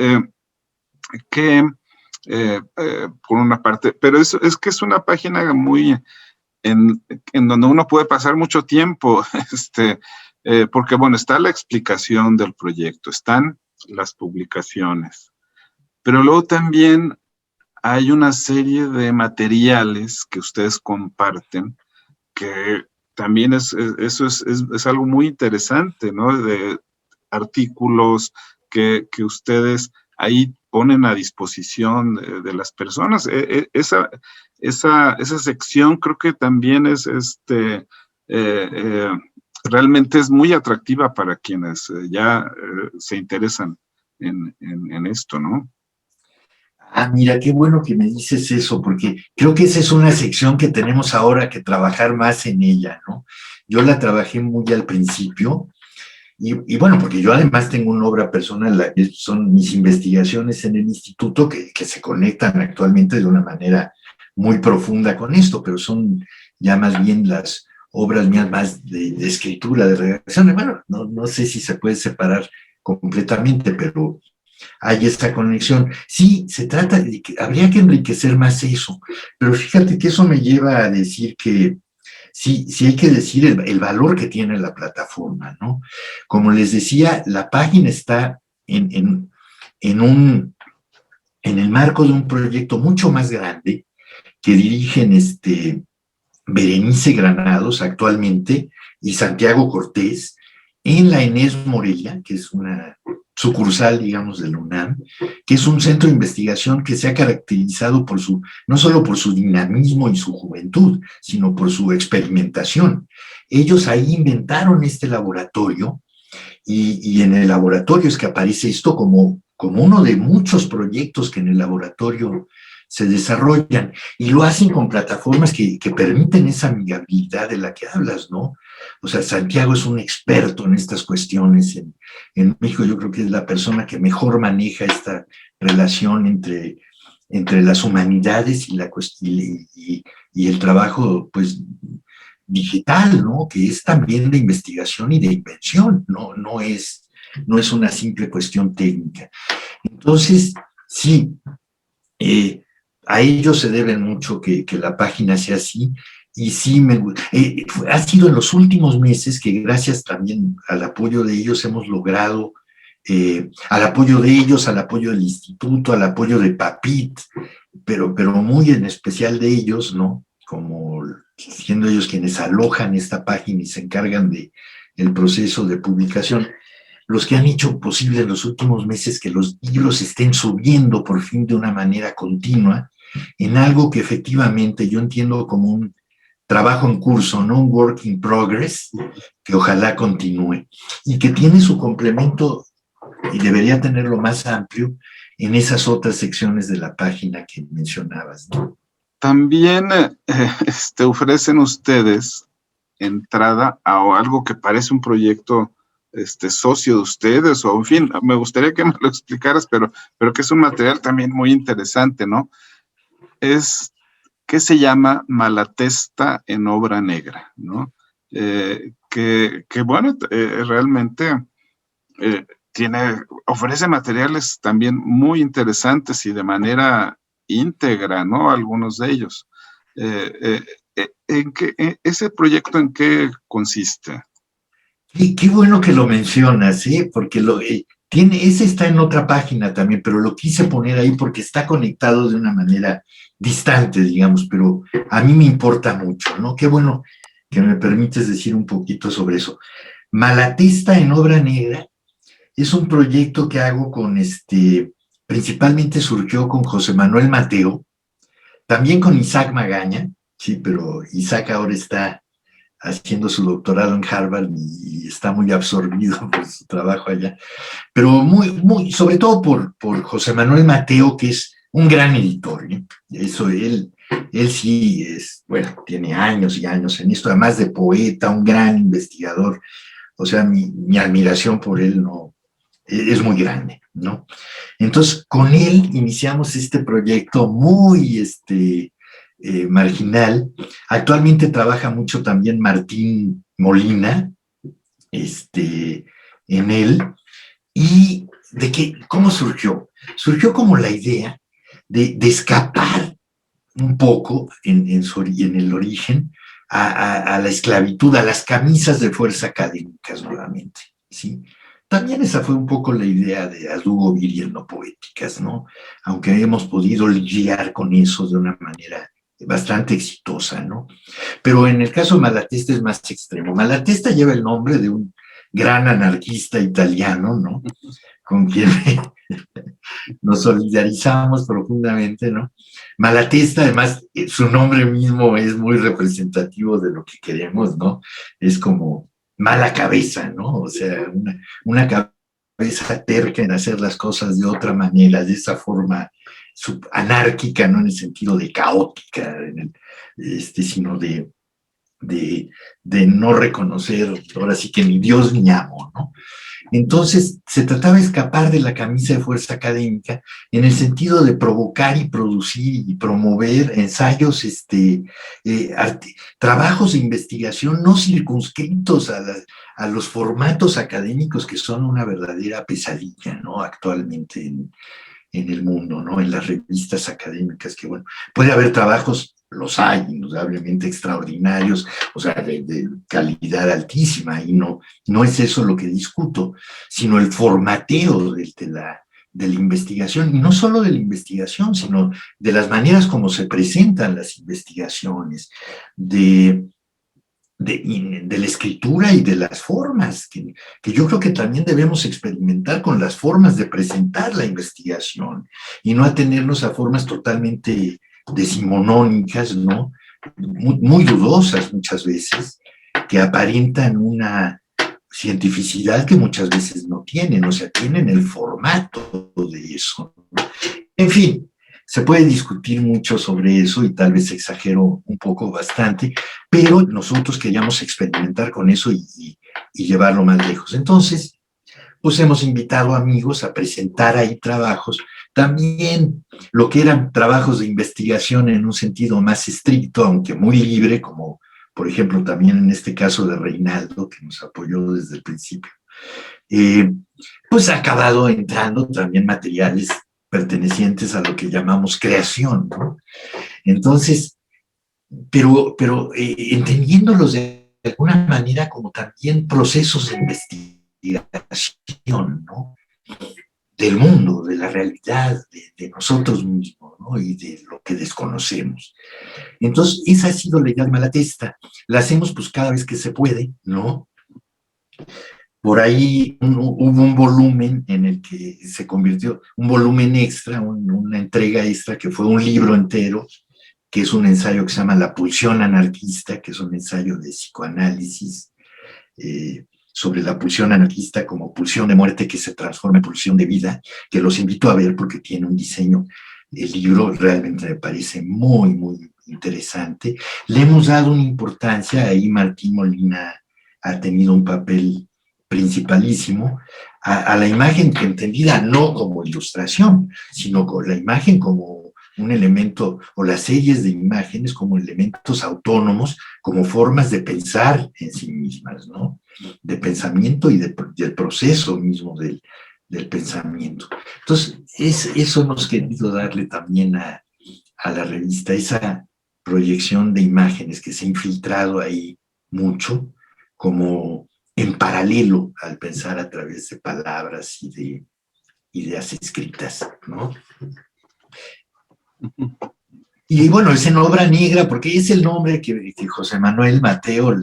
Por una parte, pero es que es una página muy en donde uno puede pasar mucho tiempo, porque bueno, está la explicación del proyecto, están las publicaciones, pero luego también hay una serie de materiales que ustedes comparten, que también eso es algo muy interesante, ¿no? De artículos que ustedes ahí ponen a disposición de las personas. Esa sección creo que también realmente es muy atractiva para quienes ya se interesan en esto, ¿no? Ah, mira, qué bueno que me dices eso, porque creo que esa es una sección que tenemos ahora que trabajar más en ella, ¿no? Yo la trabajé muy al principio, y bueno, porque yo además tengo una obra personal, son mis investigaciones en el instituto que se conectan actualmente de una manera muy profunda con esto, pero son ya más bien las obras mías más de escritura, de redacción. Bueno, no sé si se puede separar completamente, pero hay esta conexión. Sí, se trata de que habría que enriquecer más eso, pero fíjate que eso me lleva a decir que sí hay que decir el valor que tiene la plataforma, ¿no? Como les decía, la página está en el marco de un proyecto mucho más grande que dirigen Berenice Granados actualmente y Santiago Cortés en la Inés Morelia, que es una sucursal, digamos, de la UNAM, que es un centro de investigación que se ha caracterizado no solo por su dinamismo y su juventud, sino por su experimentación. Ellos ahí inventaron este laboratorio, y en el laboratorio es que aparece esto como uno de muchos proyectos que en el laboratorio se desarrollan, y lo hacen con plataformas que permiten esa amigabilidad de la que hablas, ¿no? O sea, Santiago es un experto en estas cuestiones. En México yo creo que es la persona que mejor maneja esta relación entre las humanidades y el trabajo, pues, digital, ¿no? Que es también de investigación y de invención, no es una simple cuestión técnica. Entonces, sí, a ellos se debe mucho que la página sea así, y sí ha sido en los últimos meses que gracias también al apoyo de ellos hemos logrado, al apoyo de ellos, al apoyo del instituto, al apoyo de Papit, pero muy en especial de ellos, ¿no? como siendo ellos quienes alojan esta página y se encargan de el proceso de publicación, los que han hecho posible en los últimos meses que los libros estén subiendo por fin de una manera continua en algo que efectivamente yo entiendo como un trabajo en curso, no un work in progress, que ojalá continúe y que tiene su complemento y debería tenerlo más amplio en esas otras secciones de la página que mencionabas, ¿no? También ofrecen ustedes entrada a algo que parece un proyecto socio de ustedes, o en fin, me gustaría que me lo explicaras, pero que es un material también muy interesante, ¿no? Es que se llama Malatesta en obra negra, ¿no? Que bueno, realmente ofrece materiales también muy interesantes y de manera íntegra, ¿no? Algunos de ellos. ¿Ese proyecto en qué consiste? Y qué bueno que lo mencionas, ¿eh? Porque ese está en otra página también, pero lo quise poner ahí porque está conectado de una manera distante, digamos, pero a mí me importa mucho, ¿no? Qué bueno que me permites decir un poquito sobre eso. Malatesta en obra negra es un proyecto que hago con principalmente surgió con José Manuel Mateo, también con Isaac Magaña, sí, pero Isaac ahora está haciendo su doctorado en Harvard y está muy absorbido por su trabajo allá, pero sobre todo por José Manuel Mateo, que es un gran editor, ¿eh? Eso, él sí es, bueno, tiene años y años en esto, además de poeta, un gran investigador, o sea, mi admiración por él no, es muy grande, ¿no? Entonces, con él iniciamos este proyecto muy, marginal. Actualmente trabaja mucho también Martín Molina, en él. ¿Y cómo surgió? Surgió como la idea de escapar un poco en el origen a la esclavitud, a las camisas de fuerza académicas nuevamente, ¿sí? También esa fue un poco la idea de As Lugo Viriel no poéticas, ¿no? Aunque hemos podido lidiar con eso de una manera bastante exitosa, ¿no? Pero en el caso de Malatesta es más extremo. Malatesta lleva el nombre de un gran anarquista italiano, ¿no? Con quien nos solidarizamos profundamente, ¿no? Malatesta, además, su nombre mismo es muy representativo de lo que queremos, ¿no? Es como mala cabeza, ¿no? O sea, una cabeza terca en hacer las cosas de otra manera, de esa forma anárquica, no en el sentido de caótica, sino de no reconocer, ahora sí que ni Dios ni amo, ¿no? Entonces, se trataba de escapar de la camisa de fuerza académica en el sentido de provocar y producir y promover ensayos, trabajos de investigación no circunscritos a los formatos académicos que son una verdadera pesadilla, ¿no? Actualmente en el mundo, ¿no? En las revistas académicas, que bueno, puede haber trabajos, los hay, indudablemente extraordinarios, o sea, de calidad altísima, y no es eso lo que discuto, sino el formateo de la investigación, y no solo de la investigación, sino de las maneras como se presentan las investigaciones, de la escritura y de las formas, que yo creo que también debemos experimentar con las formas de presentar la investigación y no atenernos a formas totalmente decimonónicas, ¿no? Muy dudosas muchas veces, que aparentan una cientificidad que muchas veces no tienen, o sea, tienen el formato de eso, ¿no? En fin, se puede discutir mucho sobre eso y tal vez exagero un poco bastante, pero nosotros queríamos experimentar con eso y llevarlo más lejos. Entonces, pues hemos invitado amigos a presentar ahí trabajos, también lo que eran trabajos de investigación en un sentido más estricto, aunque muy libre, como por ejemplo también en este caso de Reinaldo, que nos apoyó desde el principio. Pues ha acabado entrando también materiales pertenecientes a lo que llamamos creación, ¿no? Entonces, pero entendiéndolos de alguna manera como también procesos de investigación, ¿no? del mundo, de la realidad, de nosotros mismos, ¿no? Y de lo que desconocemos. Entonces, esa ha sido la idea de Malatesta. La hacemos pues cada vez que se puede, ¿no? Por ahí hubo un volumen en el que se convirtió, un volumen extra, una entrega extra, que fue un libro entero, que es un ensayo que se llama La pulsión anarquista, que es un ensayo de psicoanálisis sobre la pulsión anarquista como pulsión de muerte que se transforma en pulsión de vida, que los invito a ver porque tiene un diseño. El libro realmente me parece muy, muy interesante. Le hemos dado una importancia, ahí Martín Molina ha tenido un papel principalísimo, a la imagen entendida no como ilustración, sino con la imagen como un elemento, o las series de imágenes como elementos autónomos, como formas de pensar en sí mismas, ¿no? De pensamiento y del proceso mismo del pensamiento. Entonces, eso hemos querido darle también a la revista, esa proyección de imágenes que se ha infiltrado ahí mucho, como en paralelo al pensar a través de palabras y de ideas escritas, ¿no? Y bueno, es en obra negra, porque es el nombre que José Manuel Mateo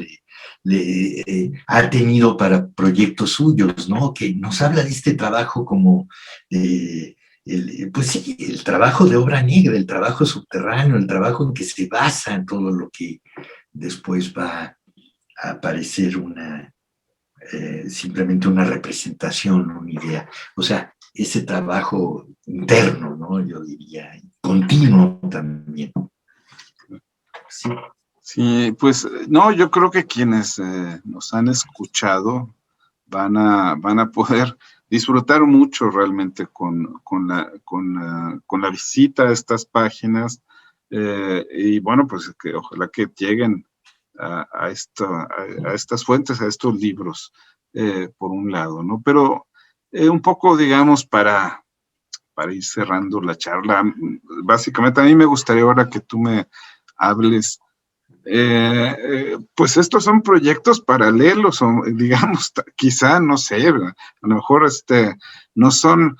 ha tenido para proyectos suyos, ¿no? Que nos habla de este trabajo como, pues sí, el trabajo de obra negra, el trabajo subterráneo, el trabajo en que se basa en todo lo que después va a aparecer simplemente una representación, una idea. O sea, ese trabajo interno, ¿no? Yo diría, continuo también. Sí. Sí, pues no, yo creo que quienes nos han escuchado van a poder disfrutar mucho realmente con la visita a estas páginas y bueno, pues que ojalá que lleguen a estas fuentes, a estos libros, por un lado, ¿no? Pero un poco, digamos, para ir cerrando la charla, básicamente a mí me gustaría ahora que tú me hables, pues estos son proyectos paralelos, o, digamos, quizá, no sé, a lo mejor no son,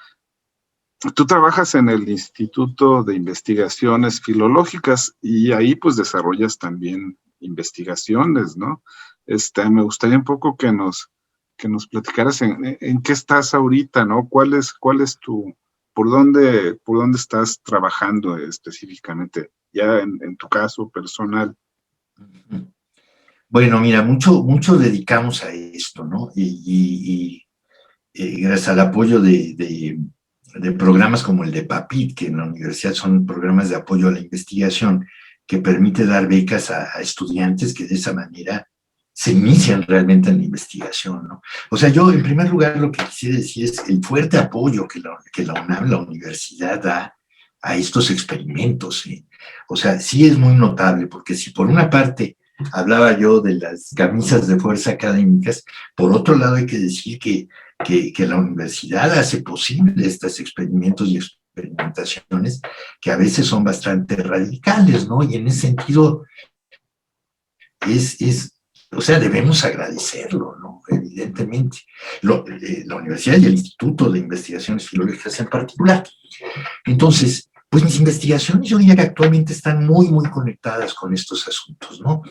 tú trabajas en el Instituto de Investigaciones Filológicas y ahí pues desarrollas también investigaciones, ¿no? Me gustaría un poco que nos platicaras en qué estás ahorita, ¿no? ¿Cuál es tu, por dónde estás trabajando específicamente, ya en tu caso personal? Bueno, mira, mucho dedicamos a esto, ¿no? Y gracias al apoyo de programas como el de PAPIT, que en la universidad son programas de apoyo a la investigación, que permite dar becas a estudiantes que de esa manera se inician realmente en la investigación, ¿no? O sea, yo en primer lugar lo que quisiera decir es el fuerte apoyo que la UNAM, la universidad, da a estos experimentos, ¿sí? O sea, sí es muy notable, porque si por una parte hablaba yo de las camisas de fuerza académicas, por otro lado hay que decir que la universidad hace posible estos experimentos y experimentaciones que a veces son bastante radicales, ¿no? Y en ese sentido o sea, debemos agradecerlo, ¿no? Evidentemente. La universidad y el Instituto de Investigaciones Filológicas en particular. Entonces, pues mis investigaciones yo diría que actualmente están muy, muy conectadas con estos asuntos, ¿no?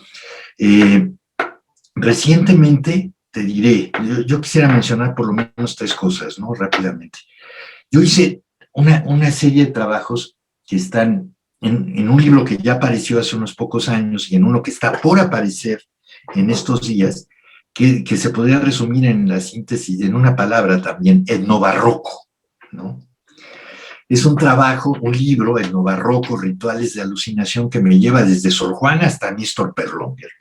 Recientemente, te diré, yo quisiera mencionar por lo menos 3 cosas, ¿no? Rápidamente. Yo hice una serie de trabajos que están en un libro que ya apareció hace unos pocos años y en uno que está por aparecer en estos días, que se podría resumir en la síntesis, en una palabra también, etnobarroco, ¿no? Es un trabajo, un libro, etnobarroco, rituales de alucinación, que me lleva desde Sor Juana hasta Néstor Perlonguer,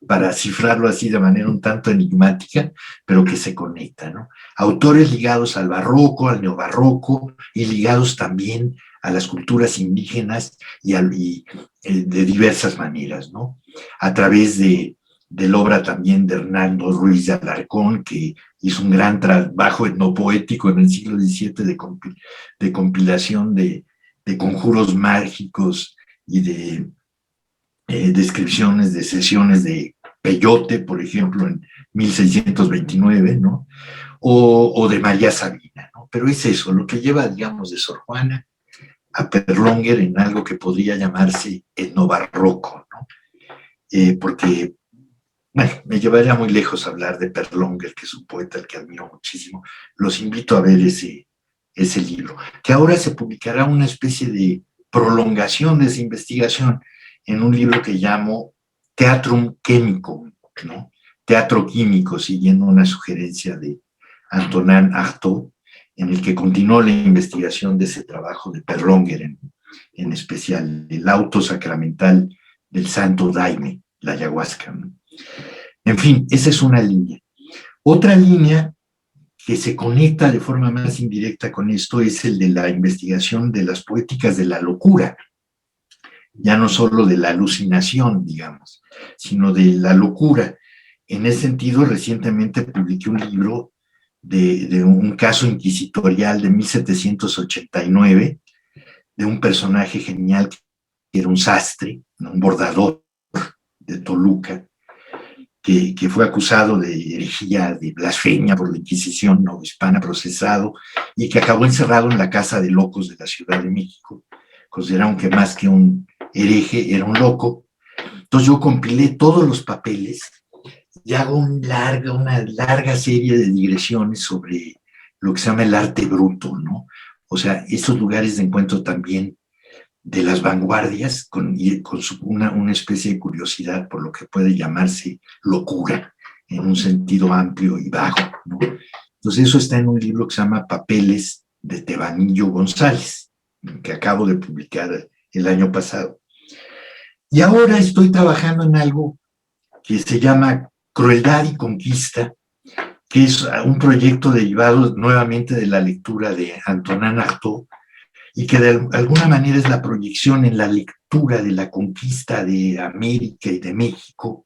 para cifrarlo así de manera un tanto enigmática, pero que se conecta, ¿no? Autores ligados al barroco, al neobarroco, y ligados también a las culturas indígenas y de diversas maneras, ¿no? A través de la obra también de Hernando Ruiz de Alarcón, que hizo un gran trabajo etnopoético en el siglo XVII de compilación de conjuros mágicos y de descripciones de sesiones de Peyote, por ejemplo, en 1629, ¿no? O de María Sabina, ¿no? Pero es eso, lo que lleva, digamos, de Sor Juana a Perlonguer en algo que podría llamarse etnobarroco, ¿no? Porque, bueno, me llevaría muy lejos hablar de Perlonguer, que es un poeta al que admiro muchísimo. Los invito a ver ese libro, que ahora se publicará una especie de prolongación de esa investigación en un libro que llamo Teatrum Chemicum, ¿no? Teatro químico, siguiendo una sugerencia de Antonin Artaud, en el que continuó la investigación de ese trabajo de Perlonguer, en especial el auto sacramental del Santo Daime, la ayahuasca, ¿no? En fin, esa es una línea. Otra línea que se conecta de forma más indirecta con esto es el de la investigación de las poéticas de la locura, ya no solo de la alucinación, digamos, sino de la locura. En ese sentido, recientemente publiqué un libro de un caso inquisitorial de 1789, de un personaje genial que era un sastre, un bordador de Toluca, que fue acusado de herejía, de blasfemia por la Inquisición novohispana, procesado, y que acabó encerrado en la casa de locos de la Ciudad de México. Consideraron que más que un hereje era un loco. Entonces yo compilé todos los papeles y hago una larga serie de digresiones sobre lo que se llama el arte bruto, ¿no? O sea, esos lugares de encuentro también de las vanguardias, con una especie de curiosidad por lo que puede llamarse locura, en un sentido amplio y vago, ¿no? Entonces eso está en un libro que se llama Papeles de Tebanillo González, que acabo de publicar el año pasado. Y ahora estoy trabajando en algo que se llama Crueldad y Conquista, que es un proyecto derivado nuevamente de la lectura de Antonin Artaud, y que de alguna manera es la proyección en la lectura de la conquista de América y de México,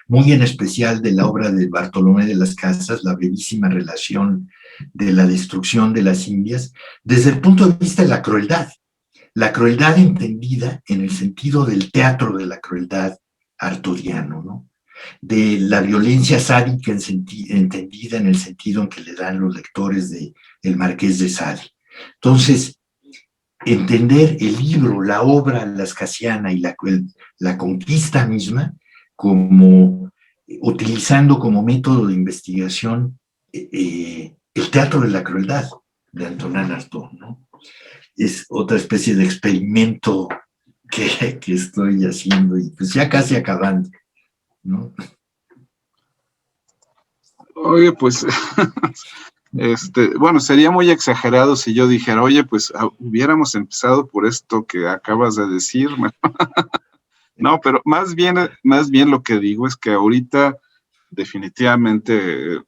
muy en especial de la obra de Bartolomé de las Casas, la brevísima relación de la destrucción de las Indias, desde el punto de vista de la crueldad entendida en el sentido del teatro de la crueldad arturiano, ¿no? De la violencia sádica entendida en el sentido en que le dan los lectores de El Marqués de Sade. Entonces, entender el libro, la obra lascasiana y la conquista misma, como utilizando como método de investigación el teatro de la crueldad de Antonin Artaud, ¿no? Es otra especie de experimento que estoy haciendo y pues ya casi acabando, ¿no? Oye, pues, bueno, sería muy exagerado si yo dijera, oye, pues hubiéramos empezado por esto que acabas de decir. No, pero más bien lo que digo es que ahorita definitivamente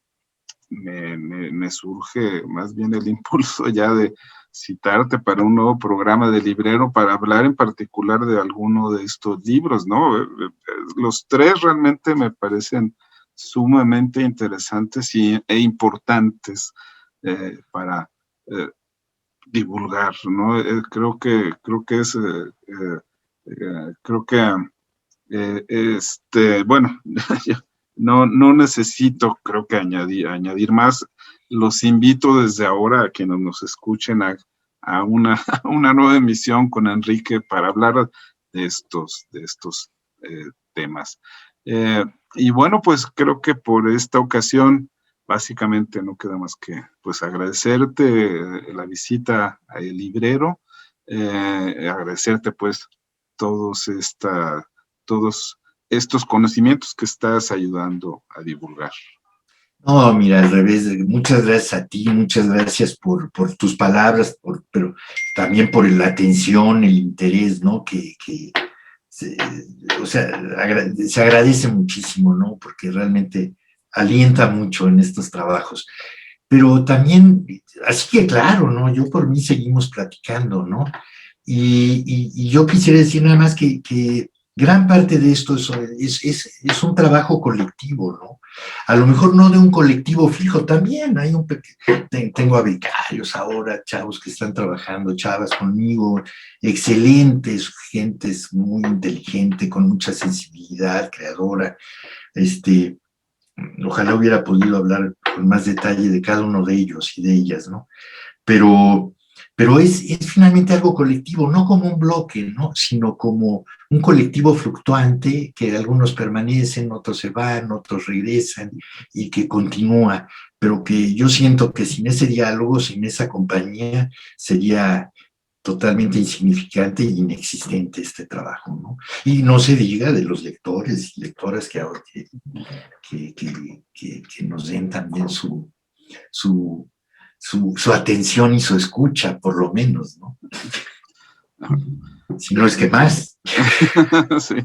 me surge más bien el impulso ya de citarte para un nuevo programa de librero para hablar en particular de alguno de estos libros, ¿no? Los tres realmente me parecen sumamente interesantes e importantes para divulgar, ¿no? Creo que bueno, no necesito, creo que añadir más. Los invito desde ahora a quienes nos escuchen a una nueva emisión con Enrique para hablar de estos temas. Y bueno, pues creo que por esta ocasión, básicamente no queda más que pues agradecerte la visita al librero, agradecerte pues todos estos conocimientos que estás ayudando a divulgar. No, mira, al revés, muchas gracias a ti, muchas gracias por tus palabras, pero también por la atención, el interés, ¿no? O sea, se agradece muchísimo, ¿no? Porque realmente alienta mucho en estos trabajos. Pero también, así que claro, ¿no? Yo por mí seguimos platicando, ¿no? Y yo quisiera decir nada más que gran parte de esto es un trabajo colectivo, ¿no? A lo mejor no de un colectivo fijo, también hay tengo a becarios ahora, chavos que están trabajando, chavas conmigo, excelentes, gentes muy inteligente, con mucha sensibilidad, creadora. Ojalá hubiera podido hablar con más detalle de cada uno de ellos y de ellas, ¿no? Pero es finalmente algo colectivo, no como un bloque, ¿no? Sino como un colectivo fluctuante, que algunos permanecen, otros se van, otros regresan, y que continúa, pero que yo siento que sin ese diálogo, sin esa compañía, sería totalmente insignificante e inexistente este trabajo, ¿no? Y no se diga de los lectores y lectoras que ahora que nos den también su atención y su escucha, por lo menos, ¿no? Si no es que más. Sí.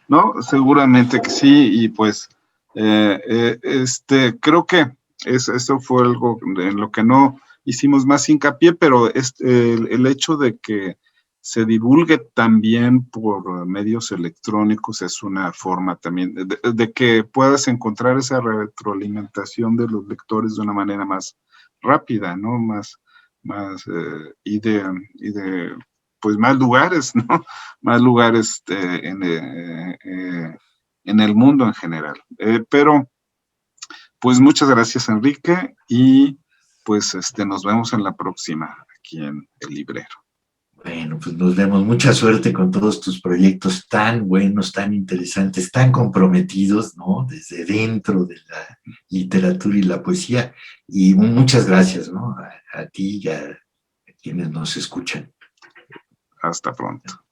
No, seguramente que sí, y pues creo que eso fue algo en lo que no hicimos más hincapié, pero el hecho de que se divulgue también por medios electrónicos es una forma también de que puedas encontrar esa retroalimentación de los lectores de una manera más rápida, ¿no? Más y de pues más lugares, ¿no? Más lugares en el mundo en general. Pero, pues muchas gracias, Enrique, y pues nos vemos en la próxima, aquí en El Librero. Bueno, pues nos vemos. Mucha suerte con todos tus proyectos tan buenos, tan interesantes, tan comprometidos, ¿no? Desde dentro de la literatura y la poesía. Y muchas gracias, ¿no? A ti y a quienes nos escuchan. Hasta pronto.